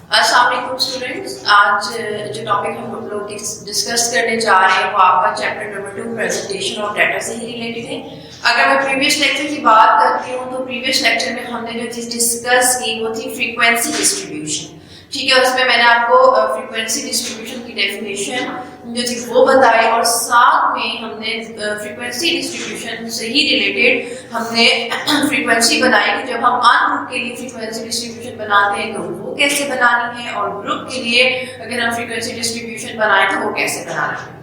अस्सलाम वालेकुम स्टूडेंट्स। आज जो टॉपिक हम लोग डिस्कस करने जा रहे हैं वो आपका chapter number 2 presentation of data से ही रिलेटेड है। अगर मैं प्रीवियस लेक्चर की बात करती हूँ तो प्रीवियस लेक्चर में हमने जो चीज़ डिस्कस की वो थी फ्रीक्वेंसी डिस्ट्रीब्यूशन। ठीक है, उसमें मैंने आपको फ्रीक्वेंसी डिस्ट्रीब्यूशन की डेफिनेशन जो थी वो बताई और साथ में हमने फ्रीक्वेंसी डिस्ट्रीब्यूशन से ही रिलेटेड हमने फ्रीक्वेंसी बनाई कि जब हम अन ग्रुप के लिए फ्रीक्वेंसी डिस्ट्रीब्यूशन बनाते हैं तो वो कैसे बनानी है और ग्रुप के लिए अगर हम फ्रीक्वेंसी डिस्ट्रीब्यूशन बनाए तो वो कैसे बनाना है।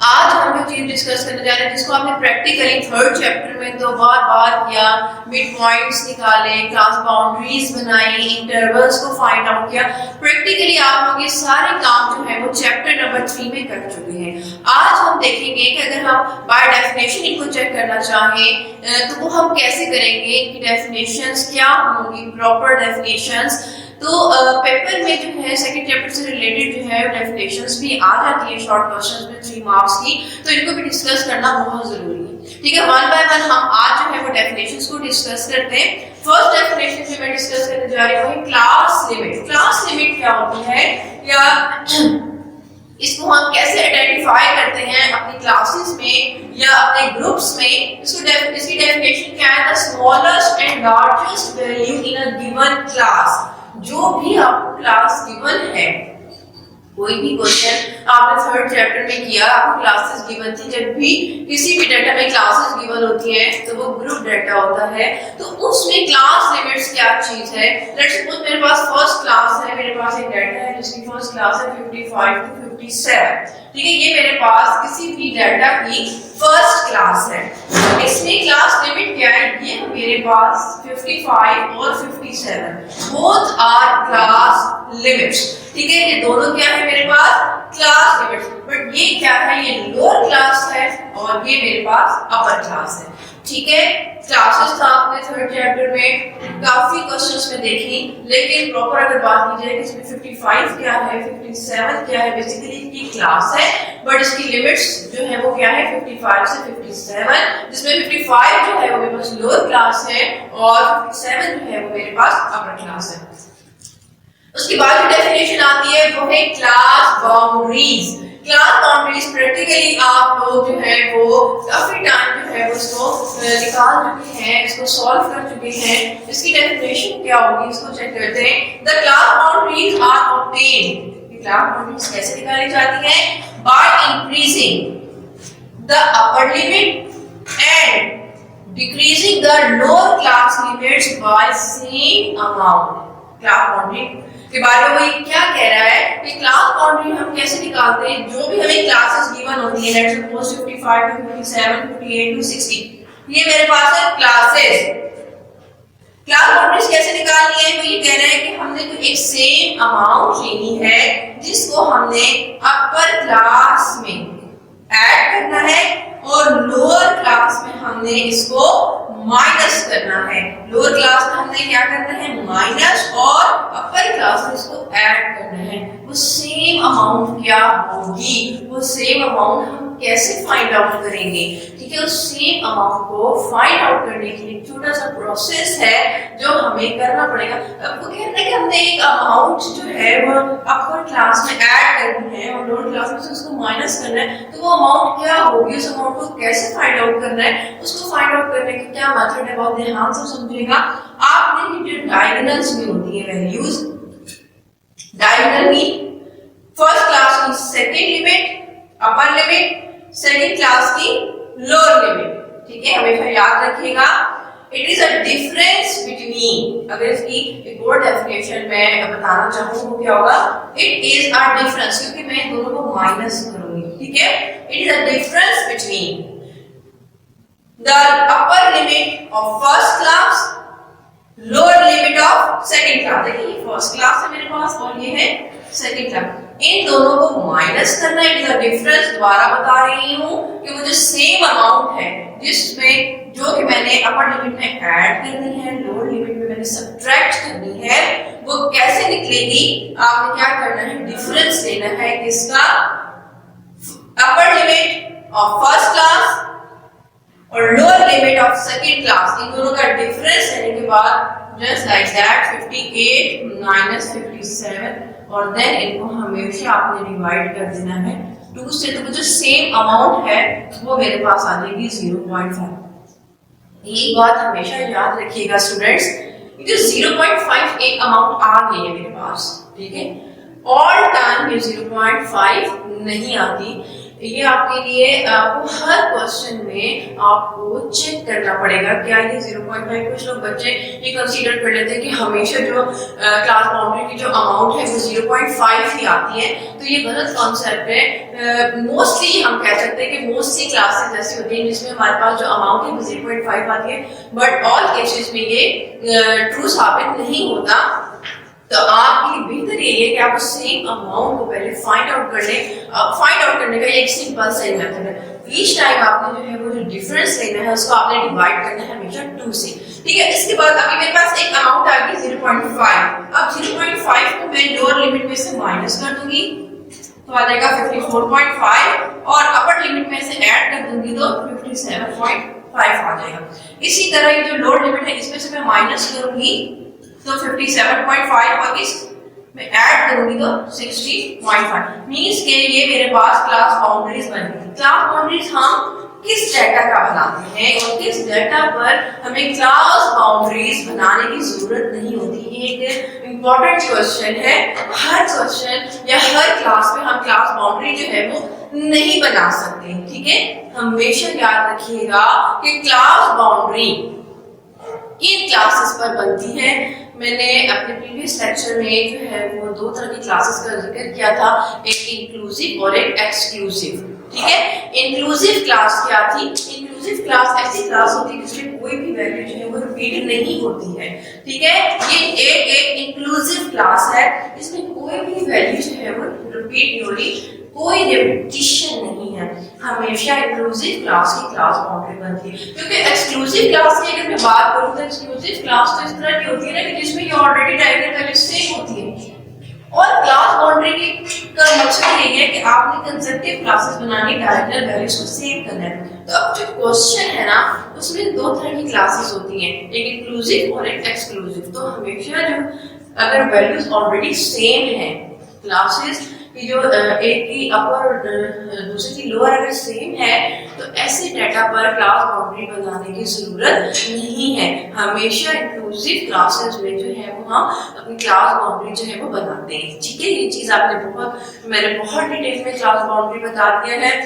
आज हम जो चीज डिस्कस करने जा रहे हैं जिसको आपने प्रैक्टिकली थर्ड चैप्टर में तो बार किया, मिड पॉइंट्स निकाले, क्लास बाउंड्रीज बनाई, इंटरवल्स को फाइंड आउट किया। प्रैक्टिकली आप लोग ये सारे काम जो है वो चैप्टर नंबर 3 में कर चुके हैं। आज हम देखेंगे कि अगर हम बाय डेफिनेशन इनको चेक करना चाहें तो वो हम कैसे करेंगे, इनकी डेफिनेशंस क्या होंगी, प्रॉपर डेफिनेशंस। तो पेपर में जो है सेकंड चैप्टर से रिलेटेड जो है डेफिनेशंस भी आ जाती है शॉर्ट क्वेश्चंस में 3 मार्क्स की, तो इनको भी डिस्कस करना बहुत जरूरी है। ठीक है, वन बाय वन हम आज जो है वो डेफिनेशंस को डिस्कस करते हैं। फर्स्ट डेफिनेशन जो मैं डिस्कस करने जा रही हूँ क्लास लिमिट। क्लास लिमिट क्या होती है या इसको हम कैसे आइडेंटिफाई करते हैं अपनी क्लासेस में या अपने ग्रुप्स में। इसकी डेफिनेशन क्या है? The smallest and largest value in a given class. जो भी आपको क्लास गिवन है, कोई भी क्वेश्चन आपने थर्ड चैप्टर में किया, आपको क्लासेस गिवन थी, जब भी किसी भी डाटा में क्लासेस गिवन होती है तो वो ग्रुप डाटा होता है। तो उसमें क्लास लिमिट्स क्या चीज है? लेट्स सपोज मेरे पास फर्स्ट क्लास है, मेरे पास एक डाटा है जिसकी फर्स्ट क्लास है 55 to 57। ठीक है, ये मेरे पास किसी भी डाटा की फर्स्ट क्लास है। इसमें क्लास लिमिट क्या है? ये मेरे पास 55 और 57 बोथ आर क्लास लिमिट्स। ठीक है, ये दोनों क्या है मेरे पास? Class limits. बट ये क्या है? ये लोअर क्लास है और ये मेरे पास अपर क्लास है। ठीक है, क्लासेस था आपने थर्ड चैप्टर में काफी क्वेश्चंस में देखी, लेकिन प्रॉपर अगर बात की जाए कि इसमें 55 क्या है, 57 क्या है, बेसिकली इसकी क्लास है, बट इसकी लिमिट्स जो है वो क्या है? 55 से 57, जिसमें 55 जो है वो मेरे पास लोअर क्लास है और 57 जो है वो मेरे पास अपर क्लास है। उसके बाद जो डेफिनेशन आती है वो है class boundaries. Class boundaries practically आप लोग जो है वो काफी टाइम जो है वो इसको निकाल चुके हैं, इसको सॉल्व कर चुके हैं। इसकी डेफिनेशन क्या होगी इसको चेक करते हैं। The class boundaries are obtained. Class boundaries कैसे निकाली जाती है? By increasing the upper limit and decreasing the lower class limits by same amount. Class boundary के बारे में वो क्या कह रहा है कि क्लास बाउंड्री हम कैसे निकालते हैं? जो भी हमें क्लासेस गिवन होती है, लेट्स सपोज 55 to 57, 58 to 60, ये मेरे पास है क्लासेस। क्लास बाउंड्रीज कैसे निकालनी है? वो ये कह रहे हैं कि हमने तो एक सेम अमाउंट लेनी है जिसको हमने अपर क्लास में ऐड करना है और लोअर क्लास में हमने इसको माइनस करना है। लोअर क्लास में हमने क्या करना है? माइनस, और अपर क्लास में इसको ऐड करना है। वो सेम अमाउंट क्या होगी? वो सेम अमाउंट हम कैसे फाइंड आउट करेंगे? ठीक है, उस सेम अमाउंट को फाइंड आउट करने के लिए छोटा सा प्रोसेस है जो हमें करना पड़ेगा। आपको कहना है कि हमने एक अमाउंट जो है वो अपर क्लास में ऐड करनी है और लोअर क्लास में से उसको माइनस करना है, तो वो अमाउंट क्या होगी? उस अमाउंट को कैसे फाइंड आउट करना है? उसको फाइंड आउट करने का क्या मेथड है बहुत ध्यान से समझिएगा। आपने जो डायगोनल्स में होती है वैल्यूज, डायगोनल की फर्स्ट क्लास की second limit upper limit, second class की लोअर लिमिट। ठीक है, हमेशा याद रखिएगा it is a difference between. अगर इसकी एक और डेफिनेशन मैं बताना चाहूँ वो क्या होगा? इट इज अ डिफरेंस, क्योंकि मैं दोनों को माइनस करूंगी। ठीक है, it is a difference between the upper limit of first class, lower limit of second class। देखिए ये फर्स्ट क्लास है मेरे पास और ये है सेकंड क्लास। इन दोनों को माइनस करना है। इट इज अ डिफरेंस, दोबारा बता रही हूँ कि वो जो सेम अमाउंट है जिसमें जो कि मैंने अपर लिमिट में ऐड करनी है, लोअर लिमिट में मैंने सब्ट्रैक्ट करनी है, वो कैसे निकलेगी? आपने क्या करना है? डिफरेंस लेना है किसका? Upper limit of first class और lower limit of second class, इन दोनों का डिफरेंस लेने के बाद जस्ट लाइक दैट 58 माइनस 57 और देन इनको हमेशा आपने डिवाइड कर देना है 2 से, तो जो सेम अमाउंट है वो मेरे पास आ जाएगी 0.5। ये बात हमेशा याद रखिएगा स्टूडेंट्स, जो 0.5 एक अमाउंट आ गई है मेरे पास, ठीक है। ऑल टाइम ये 0.5 नहीं आती, ये आपके लिए आपको हर क्वेश्चन में आपको चेक करना पड़ेगा क्या ये 0.5। कुछ लोग बच्चे ये कंसीडर कर लेते हैं कि हमेशा जो क्लास बाउंड्री की जो अमाउंट है वो 0.5 ही आती है, तो ये गलत कॉन्सेप्ट है। मोस्टली हम कह सकते हैं कि मोस्टली क्लासेस ऐसी होती हैं जिसमें हमारे पास जो अमाउंट है वो 0.5 आती है, बट ऑल केसेस में ये ट्रू साबित नहीं होता। तो आपके लिए बेहतर यही है कि आप उस सेम अमाउंट को पहले फाइंड आउट कर लें। फाइंड आउट करने का एक सिंपल सा मेथड है, ईच टाइम आपने जो है वो जो डिफरेंस लेना है उसको आपने डिवाइड करना है हमेशा 2 से, ठीक है। इसके बाद अभी मेरे पास एक अमाउंट आ गई 0.5। अब 0.5 को मैं लोअर लिमिट में से माइनस कर दूंगी तो आ जाएगा 54.5 और अपर लिमिट में से ऐड कर दूंगी तो 57.5 आ जाएगा। इसी तरह ये जो लोअर लिमिट है इसमें से मैं माइनस करूंगी तो 57.5 और इस में ऐड करूंगी तो 60.5, मींस के ये मेरे पास क्लास बाउंड्रीज बन गई। क्लास बाउंड्रीज हम किस डाटा का बनाते हैं और किस डाटा पर हमें क्लास बाउंड्रीज बनाने की जरूरत नहीं होती। ये एक इंपॉर्टेंट क्वेश्चन है, हर क्वेश्चन या हर क्लास में हम क्लास बाउंड्री जो है वो नहीं बना सकते, ठीक है। हमेशा याद रखिएगा कि क्लास बाउंड्री इन क्लासेस पर बनती है। मैंने अपने प्रीवियस लेक्चर में जो है वो 2 तरह की क्लासेस का जिक्र किया था, एक इंक्लूसिव और एक एक्सक्लूसिव, ठीक है। इंक्लूसिव क्लास क्या थी? इंक्लूसिव क्लास ऐसी क्लास होती है जिसमें कोई भी वैल्यू जो है वो रिपीट नहीं होती है, ठीक है। ये एक इंक्लूसिव क्लास है जिसमें कोई भी वैल्यू जो है वो रिपीट नहीं हो रही, कोई रिपीटिशन नहीं है, हमेशा इंक्लूसिव क्लास की क्लास बाउंड्री बनती है। क्योंकि एक्सक्लूसिव क्लास की अगर मैं बात करूं तो एक्सक्लूसिव क्लास तो इस तरह की होती है ना कि जिसमें ये ऑलरेडी डायरेक्ट वैल्यू सेम होती है, और क्लास बाउंड्री की का मकसद यही है कि आपने कंसेप्टिव क्लासेस बनानी, डायरेक्टर वैल्यूज को सेव करना है। तो अब जो क्वेश्चन है ना उसमें 2 तरह की क्लासेस होती हैं, एक इंक्लूसिव और एक एक्सक्लूसिव। तो हमेशा जो अगर वैल्यूज ऑलरेडी सेम है क्लासेस कि जो एक की अपर दूसरे की लोअर अगर सेम है तो ऐसे डाटा पर क्लास बाउंड्री बनाने की जरूरत नहीं है। हमेशा इंक्लूसिव क्लासेस में जो है वो हम अपनी क्लास बाउंड्री जो है वो बनाते हैं, ठीक है। ये चीज मैंने बहुत डिटेल में क्लास बाउंड्री बता दिया है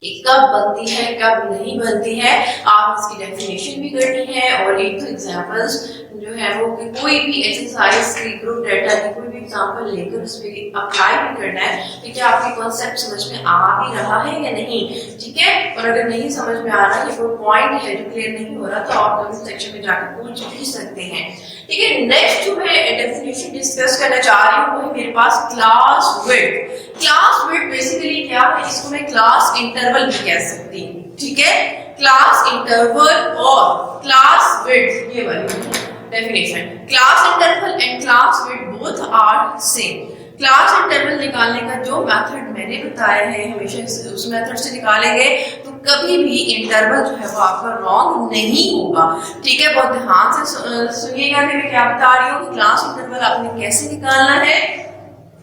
कि कब बनती है कब नहीं बनती है, आप इसकी डेफिनेशन भी करनी है और एक तो एग्जांपल्स जो है वो कि कोई भी एक्सरसाइज की ग्रुप डाटा की कोई भी एग्जांपल लेकर उस पर अप्लाई भी करना है कि क्या आपकी कॉन्सेप्ट समझ में आ भी रहा है या नहीं, ठीक है। और अगर नहीं समझ में आ रहा है, कोई पॉइंट है जो क्लियर नहीं हो रहा, तो आप कमेंट सेक्शन में जाकर पूछ भी सकते हैं, ठीक है। नेक्स्ट जो मैं डेफिनेशन डिस्कस करना चाह रही हूँ वो है मेरे पास class width. Class width basically क्या है, इसको मैं क्लास इंटरवल भी कह सकती हूँ, ठीक है। क्लास इंटरवल और क्लास विड्थ, ये वाली definition, class interval and class width both are same. Class interval निकालने का जो मेथड मैंने बताया है हमेशा उस मेथड से निकालेंगे तो कभी भी इंटरवल जो है वो आपका रॉन्ग नहीं होगा, ठीक है। बहुत ध्यान से सुनिएगा कि मैं क्या बता रही हूँ। क्लास इंटरवल आपने कैसे निकालना है,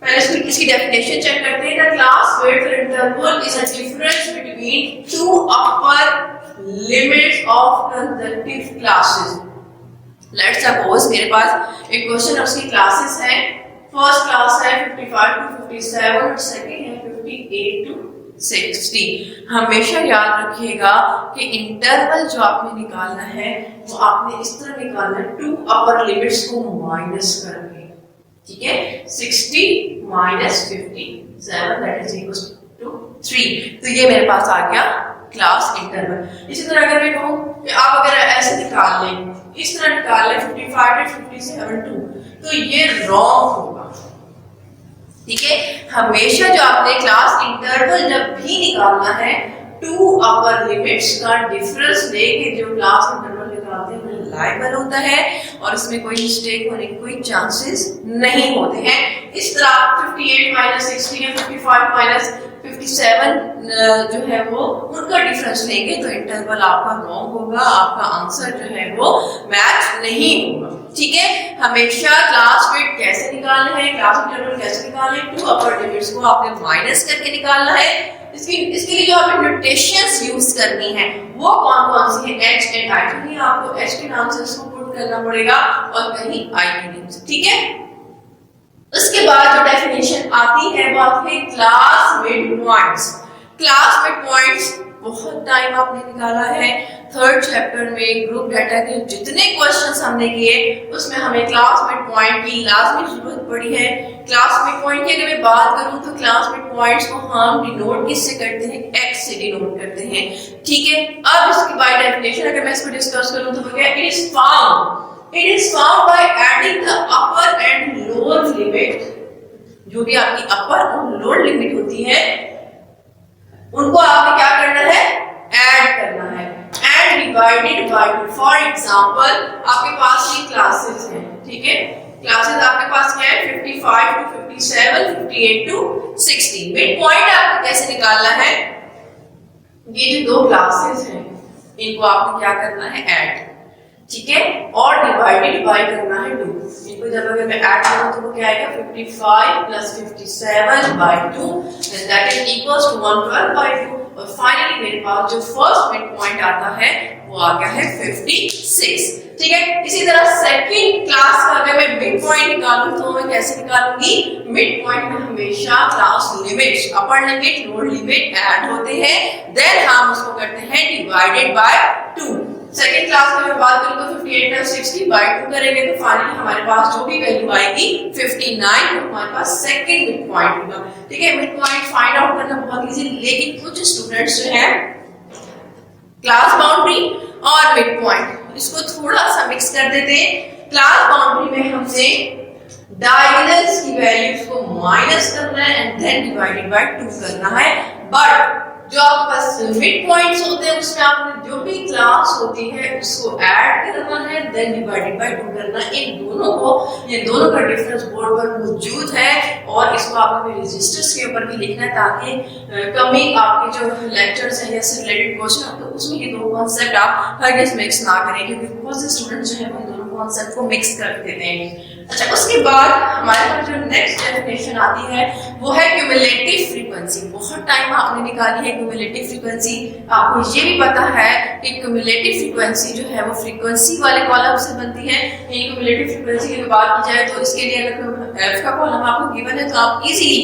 पहले इसकी डेफिनेशन चेक करते हैं। The class width interval is a difference between 2 upper limits of consecutive classes. Let's suppose मेरे पास एक क्वेश्चन उसकी क्लासेस है, फर्स्ट क्लास है 55 to 57 और सेकंड है 58 to 60। हमेशा याद रखिएगा कि इंटरवल जो आपने निकालना है वो आपने इस तरह निकालना है 2 अपर लिमिट्स को माइनस करके, ठीक है। 60 minus 57 that is equal to 3। तो ये मेरे पास आ गया क्लास इंटरवल। इसी तरह अगर मैं कहूं कि आप अगर ऐसे निकाल लें, इस तरह निकाल लें 55 to 57 2, तो ये रॉन्ग होगा, ठीक है। हमेशा जो आपने क्लास इंटरवल जब भी निकालना है 2 अपर लिमिट्स का डिफरेंस लेके जो क्लास इंटरवल निकालते हैं वो रिलायबल होता है और इसमें कोई मिस्टेक होने के कोई चांसेस नहीं होते हैं। इस तरह 58 माइनस 60 या 55 माइनस 57 जो है वो उनका डिफरेंस लेंगे तो इंटरवल आपका रॉन्ग होगा, आपका आंसर जो है वो मैच नहीं होगा। ठीक है, हमेशा क्लास मिड कैसे निकालना है, क्लास इंटरवल कैसे निकालना है, टू अपर लिमिट्स को आपने माइनस करके निकालना है। इसके लिए जो आपने नोटेशंस यूज करनी है वो कौन कौन सी है, एच एंड आई। कहीं आपको एच के नाम से इसको पुट करना पड़ेगा और कहीं आई के नाम से। ठीक है, उसके बाद जो डेफिनेशन आती है वो आती है class mid points. Class mid points बहुत टाइम आपने निकाला है, थर्ड चैप्टर में ग्रुप डाटा के जितने क्वेश्चंस हमने किए उसमें हमें क्लास मिड पॉइंट की लाजमी जरूरत पड़ी है। क्लास मिड पॉइंट की अगर मैं बात करूं तो क्लास मिड पॉइंट्स को हम डिनोट किससे करते हैं, एक्स से डिनोट करते हैं। ठीक है, अब इसकी बाय डेफिनेशन अगर मैं इसको डिस्कस करूं तो वो क्या, it is found by adding the upper and lower limit. जो भी आपकी अपर और लोअर लिमिट होती है उनको आपने क्या करना है, ऐड करना है, and divided by two. For example आपके पास ये क्लासेस हैं, ठीक है, क्लासेस आपके पास क्या है, 55 टू 57, 58 टू 60। मिड पॉइंट आपको कैसे निकालना है, ये जो दो क्लासेस हैं इनको आपको क्या करना है, ऐड। ठीक है, और डिवाइडेड बाय करना है 2। इनको जब अगर मैं ऐड करूं तो वो क्या आएगा, 55 plus 57 by 2 that is equals to 112 by 2। और फाइनली मेरे पास जो फर्स्ट मिड पॉइंट आता है वो आ गया है 56। ठीक है, इसी तरह सेकंड क्लास का अगर मैं मिड पॉइंट निकालूं तो मैं कैसे निकालूंगी, मिड पॉइंट में हमेशा class limits, upper limit lower limit add होते हैं, देन हम उसको करते हैं डिवाइडेड बाय 2। सेकंड क्लास में मैं बात करूं तो 58 प्लस 60 बाय 2 करेंगे तो फाइनली हमारे पास जो भी वैल्यू आएगी 59, तो हमारे पास सेकंड मिड पॉइंट होगा। ठीक है, मिड पॉइंट फाइंड आउट करना बहुत इजी, लेकिन कुछ स्टूडेंट्स जो हैं क्लास बाउंड्री और मिड पॉइंट इसको थोड़ा सा मिक्स कर देते हैं। क्लास बाउंड्री में हमसे डायगोनल्स की वैल्यूज को माइनस करना है एंड देन डिवाइडेड बाय 2 करना है, बट जो आपके पास मिड पॉइंट्स होते हैं उसमें आपने जो भी क्लास होती है उसको ऐड करना है, देन डिवाइडेड बाय 2 करना है। इन दोनों को, ये दोनों का डिफरेंस बोर्ड पर मौजूद है और इसको आपको रजिस्टर्स के ऊपर भी लिखना है ताकि कमी आपके जो लेक्चर्स हैं या से रिलेटेड क्वेश्चन होते हैं उसमें ये दो कॉन्सेप्ट आप हरगिज़ मिक्स ना करें, क्योंकि बहुत से स्टूडेंट जो है वो दोनों कॉन्सेप्ट को मिक्स कर देते हैं। अच्छा, उसके बाद हमारे पास जो नेक्स्ट डेफिनेशन आती है वो है क्यूमुलेटिव फ्रीक्वेंसी। बहुत टाइम आपने निकाली है क्यूमुलेटिव फ्रीक्वेंसी। आपको ये भी पता है कि क्यूमुलेटिव फ्रीक्वेंसी जो है वो फ्रीक्वेंसी वाले कॉलम से बनती है। यानी क्यूमुलेटिव फ्रीक्वेंसी की बात की जाए तो इसके लिए अगर एफ का कॉलम आपको गिवन है तो आप इजीली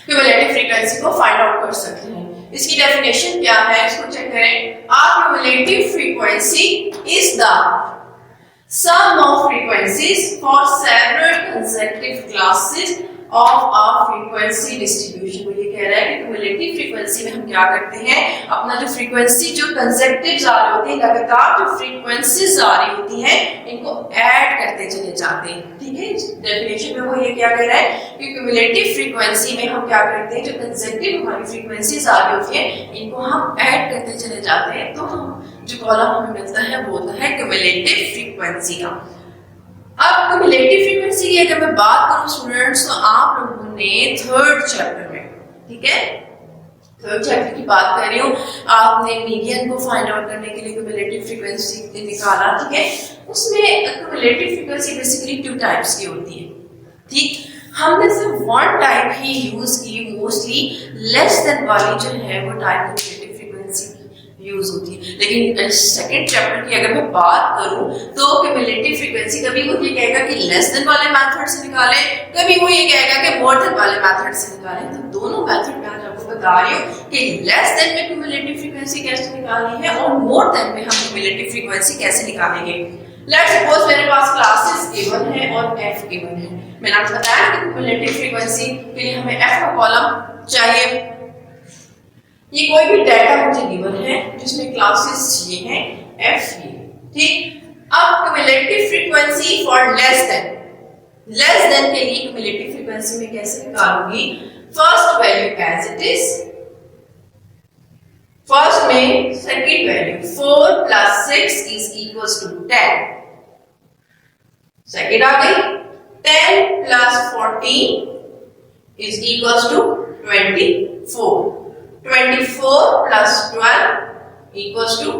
क्यूमुलेटिव फ्रीक्वेंसी को फाइंड आउट कर सकते हैं। इसकी डेफिनेशन क्या है, इसको चेक करें। Cumulative frequency is the sum of frequencies for several consecutive classes of a frequency distribution। वो ये कह रहा है कि क्यूमुलेटिव फ्रीक्वेंसी में हम क्या करते हैं, अपना जो फ्रीक्वेंसी जो कंसेक्टिव्स आ रही होती है, लगातार जो फ्रीक्वेंसीज आ रही होती हैं इनको ऐड करते चले जाते हैं। ठीक है, डेफिनेशन में वो ये क्या कह रहा है कि क्यूमुलेटिव फ्रीक्वेंसी में हम क्या करते हैं, जो कंसेक्टिव हमारी फ्रीक्वेंसीज आ रही होती है इनको हम ऐड करते चले जाते हैं, तो हम जो कॉलम हमें मिलता है वो होता है क्यूमुलेटिव फ्रीक्वेंसी का। अब क्यूमुलेटिव फ्रीक्वेंसी की अगर मैं बात करूं स्टूडेंट्स तो आप लोगों ने थर्ड चैप्टर में, ठीक है, थर्ड चैप्टर की बात कर रही हूँ, आपने मीडियन को फाइंड आउट करने के लिए क्यूमुलेटिव फ्रीक्वेंसी निकाला। ठीक है, उसमें क्यूमुलेटिव फ्रीक्वेंसी बेसिकली 2 टाइप्स की होती है। ठीक, हमने सिर्फ 1 टाइप ही यूज की, मोस्टली लेस देन वाली जो है वो टाइप क्यूमुलेटिव फ्रीक्वेंसी यूज होती है। लेकिन सेकंड चैप्टर की अगर मैं बात करूं तो क्यूमुलेटिव फ्रीक्वेंसी कभी वो ये कहेगा कि लेस देन वाले मेथड से निकाले, कभी वो ये कहेगा कि मोर देन वाले मेथड से निकाले। तो दोनों मेथड में आज आपको बता रही हूं कि लेस देन में क्यूमुलेटिव फ्रीक्वेंसी कैसे निकालनी है और मोर देन में हम क्यूमुलेटिव फ्रीक्वेंसी कैसे निकालेंगे। लेट्स सपोज मेरे पास क्लासेस गिवन है और एफ गिवन है। मैंने आपको बताया कि क्यूमुलेटिव फ्रीक्वेंसी के लिए हमें एफ का कॉलम चाहिए। ये कोई भी डाटा मुझे गिवन है जिसमें क्लासेस ये हैं, एफ ये। ठीक, अब cumulative frequency for less than के लिए क्यूमुलेटिव फ्रीक्वेंसी में कैसे निकालूंगी, first value as it is, first में second value 4 plus 6 is equals to 10, second आ गई 10 plus 14 is equals to 24. 24 plus 12 equals to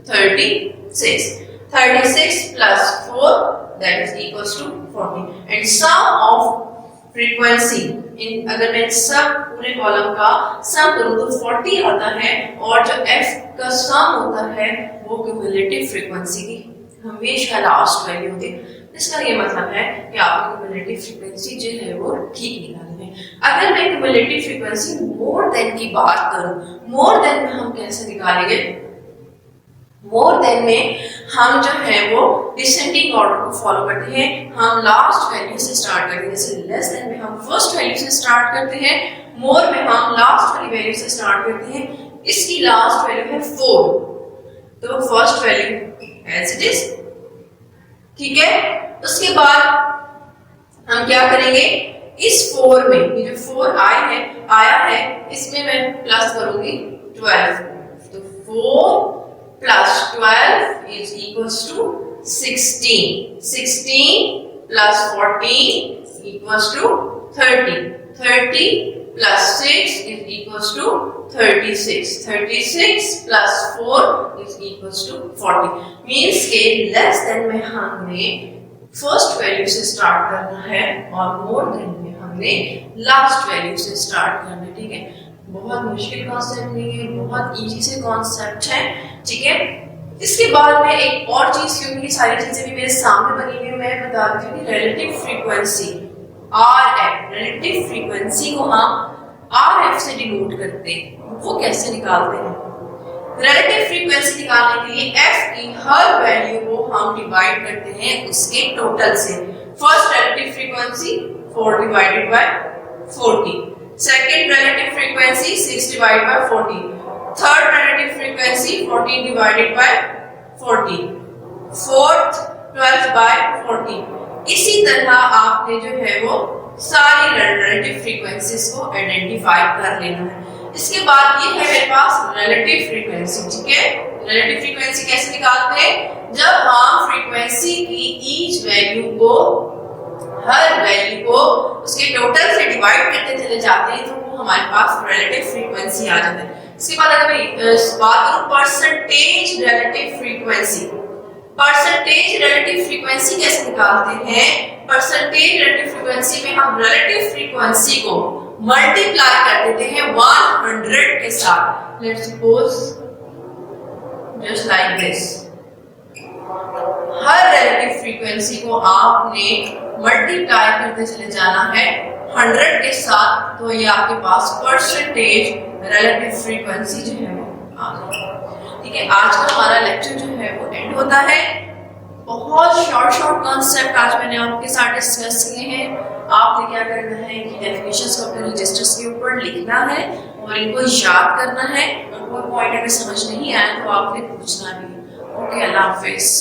36. 36 plus 4 that is equals to 40. And sum of frequency इन अगर मैं सब पूरे कॉलम का सम करूं तो 40 आता है, और जो f का सम होता है वो क्यूमुलेटिव फ्रीक्वेंसी की हमेशा लास्ट वैल्यू होती है। इसका ये मतलब है कि आपको क्यूमुलेटिव फ्रीक्वेंसी जो है वो ठीक निकालनी है। अगर मैं क्यूमुलेटिव फ्रीक्वेंसी मोर देन की बात करूं, मोर देन में हम कैसे निकालेंगे? मोर देन में हम जो है वो डिसेंडिंग ऑर्डर को फॉलो करते हैं, हम लास्ट वैल्यू से स्टार्ट करते हैं। जैसे लेस देन में हम फर्स्ट वैल्यू से स्टार्ट करते हैं, मोर में हम लास्ट वाली वैल्यू से स्टार्ट करते हैं। इसकी लास्ट वैल्यू है 4, तो first value as it is, ठीक है। उसके बाद हम क्या करेंगे, इस 4 में ये जो 4 आया है इसमें मैं प्लस करूंगी 12, तो 4 plus 12 is equals to 16. 16 plus 14 equals to 30. 30 plus 6 is equals to 36. 36 plus 4 is equals to 40. Means के less than में हमने फर्स्ट वैल्यू से स्टार्ट करना है और मोर देन में हमने लास्ट वैल्यू से स्टार्ट करना है, ठीक है। बहुत मुश्किल कॉन्सेप्ट नहीं है, बहुत इजी से कॉन्सेप्ट है, ठीक है। इसके बाद में एक और चीज, क्योंकि सारी चीजें भी मेरे सामने बनी हुई है, मैं बता देती हूँ कि relative frequency RF, relative frequency को हम RF से डिनोट करते हैं। वो कैसे निकालते हैं? रिलेटिव फ्रीक्वेंसी निकालने के लिए f की हर वैल्यू को हम डिवाइड करते हैं उसके टोटल से। First relative frequency 4 divided by 40, second relative frequency 6 divided by 40, third relative frequency 14 divided by 40, fourth 12 by 40। इसी तरह आपने जो है वो सारी रिलेटिव फ्रीक्वेंसीज को आइडेंटिफाई कर लेना है। इसके बाद ये है मेरे पास रिलेटिव फ्रीक्वेंसी, ठीक है। रिलेटिव फ्रीक्वेंसी कैसे निकालते हैं? जब हम फ्रीक्वेंसी की ईच वैल्यू को, हर वैल्यू को उसके टोटल से डिवाइड करते चले जाते हैं तो वो हमारे पास रिलेटिव फ्रीक्वेंसी आ जाता है। इसके बाद अगर मैं बात करूं percentage relative frequency, percentage relative frequency कैसे निकालते हैं? परसेंटेज रिलेटिव फ्रीक्वेंसी में हम रिलेटिव फ्रीक्वेंसी को मल्टीप्लाई कर देते हैं 100 के साथ। Let's suppose just like this, her relative frequency को आपने मल्टीप्लाई करते चले जाना है 100 के साथ, तो ये आपके पास परसेंटेज रिलेटिव फ्रीक्वेंसी जो है वो आ गई, ठीक है। आज का हमारा लेक्चर जो है वो एंड होता है। बहुत शॉर्ट कॉन्सेप्ट आज मैंने आपके साथ डिस्कस किए हैं। आपने क्या करना है कि डेफिनेशंस को अपने रजिस्टर्स के ऊपर लिखना है और इनको याद करना है, और कोई पॉइंट अगर समझ नहीं आया तो आपने पूछना भी है। ओके, अल्लाह हाफिज।